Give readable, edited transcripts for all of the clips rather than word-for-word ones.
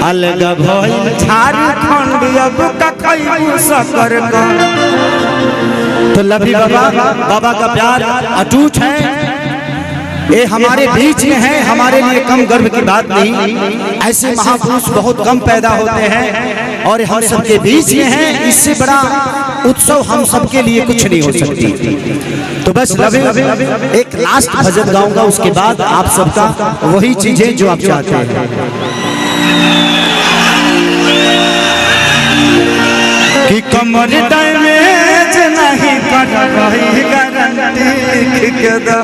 अलग भइल झारखंड अब कखई सकर का। तो लभी बाबा का प्यार अटूट है, ये हमारे बीच में है, हमारे लिए कम गर्व की बात नहीं। ऐसे महापुरुष बहुत कम पैदा होते हैं और हम सबके बीच में हैं। इससे बड़ा उत्सव हम सबके लिए कुछ नहीं हो सकती। तो बस एक लास्ट भजन गाऊंगा, उसके बाद आप सबका वही चीजें जो आप चाहते हैं कि कमर डैमेज नहीं कर रही गारंटी के दा।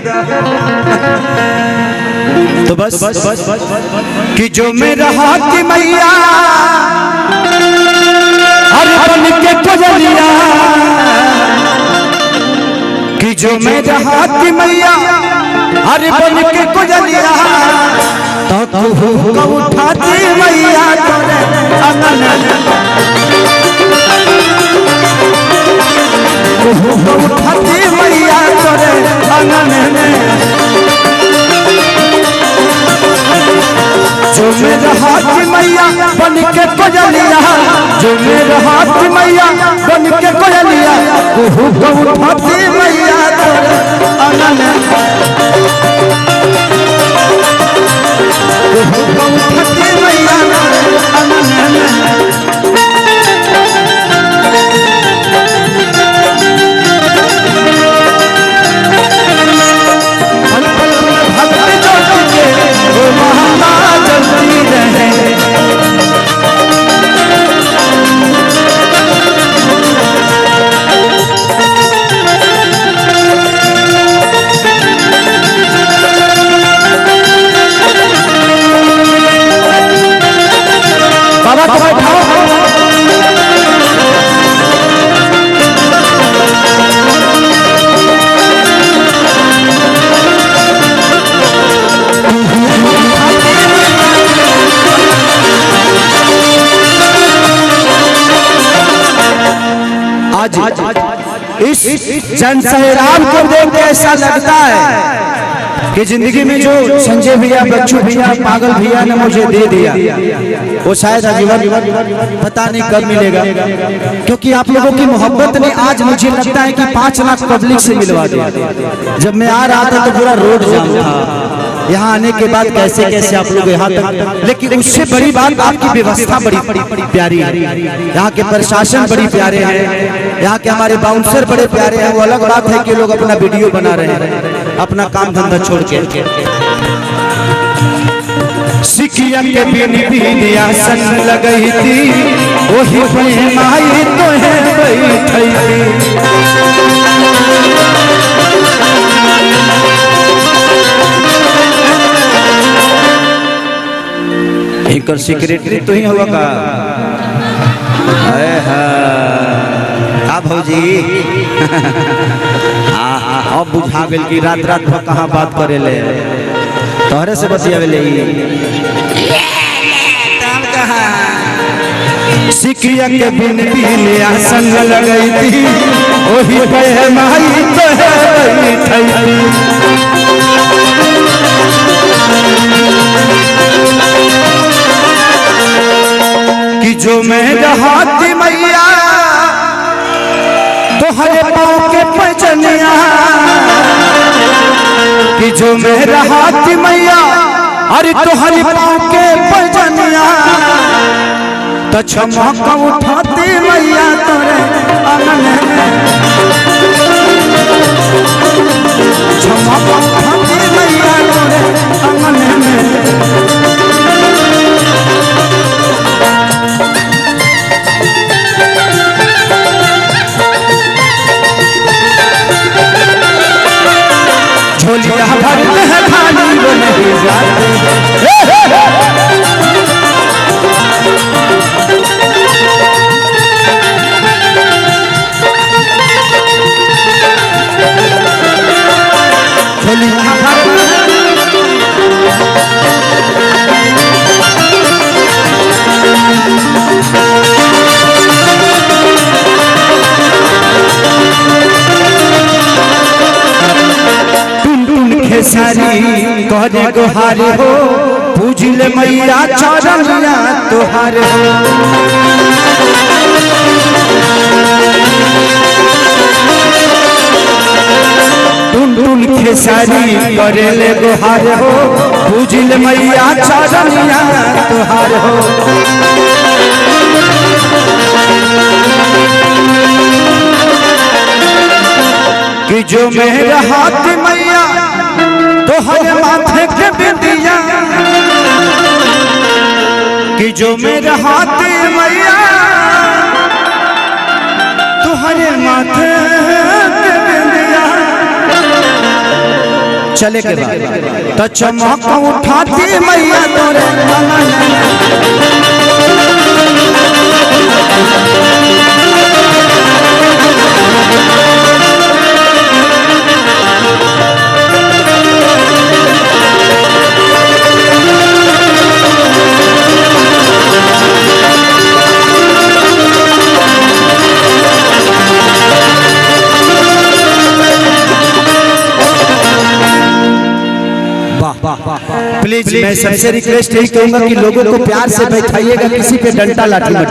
तो बस कि जो मेरा हाथ मैया हर बन के कोजलिया, कि जो मेरा हाथ मैया हर बन के कोजलिया, तो तू उठाती मैया तोरे अंगन, उठाती मैया तोरे अंगन में। जो मेरा हाथ मैया बन के कोजलिया, जो मेरा हाथ मैया बन के कोजलिया, उठाती मैया तोरे अंगन में, उठाती मैया तोरे अंगन में। इस जन सैराब को देख के ऐसा लगता है कि जिंदगी में जो संजय भैया, बच्चू भैया, पागल भैया ने मुझे दे दिया, वो शायद आजीवन पता नहीं कब मिलेगा। क्योंकि आप लोगों की मोहब्बत ने आज मुझे लगता है कि 5 लाख पब्लिक से मिलवा दिया। जब मैं आ रहा था तो पूरा रोड जाम था, यहाँ आने के बाद कैसे कैसे आप लोग यहाँ तक। लेकिन उससे बड़ी बात आपकी व्यवस्था बड़ी प्यारी है, यहाँ के प्रशासन बड़ी प्यारे हैं, यहाँ के हमारे बाउंसर बड़े प्यारे हैं। वो अलग बात है कि लोग अपना वीडियो बना रहे हैं अपना काम धंधा छोड़ के। सिकिया के बिन आसन लगई थी, वही माई तो है बैठी थी। एक सेक्रेटरी तो ही होगा का? आप भौजी अब बुझा गल कि रात रात भर कहाँ बात करे ले, तोहरे से बतियावे ले। सिकिया के बिन आसन लगई थी, वही पे माई तो है बैठी थी। कि जो मेरा हाथ मैया तोहरे पाँव के पैजनिया, कि जो मेरा हाथ मैया अरे तोहरे पाँव के पैजनिया, तो क्षमा उठाती मैया तोरे अंगन में, क्षमा उठाती मैया तोरे अंगन में। झोलिया भरते हैं खाली वो नहीं जाते, कहरी गुहारी हो पूजिले मैया चरनिया तुहार हो। टुन टुन खेसारी करेले गुहार हो पूजिले मैया चरनिया तुहार हो। कि जो मेरा हाथ मैया तोहरे माथे के बिंदिया, कि जो मेरा हाथ मैया तोहरे माथे के बिंदिया, चले के बाद तो चमक उठाती मैया तोरे प्लीज मैं सबसे रिक्वेस्ट यही करूंगा कि लोगों को प्यार से बैठाइएगा, किसी पे डंडा लाठी मत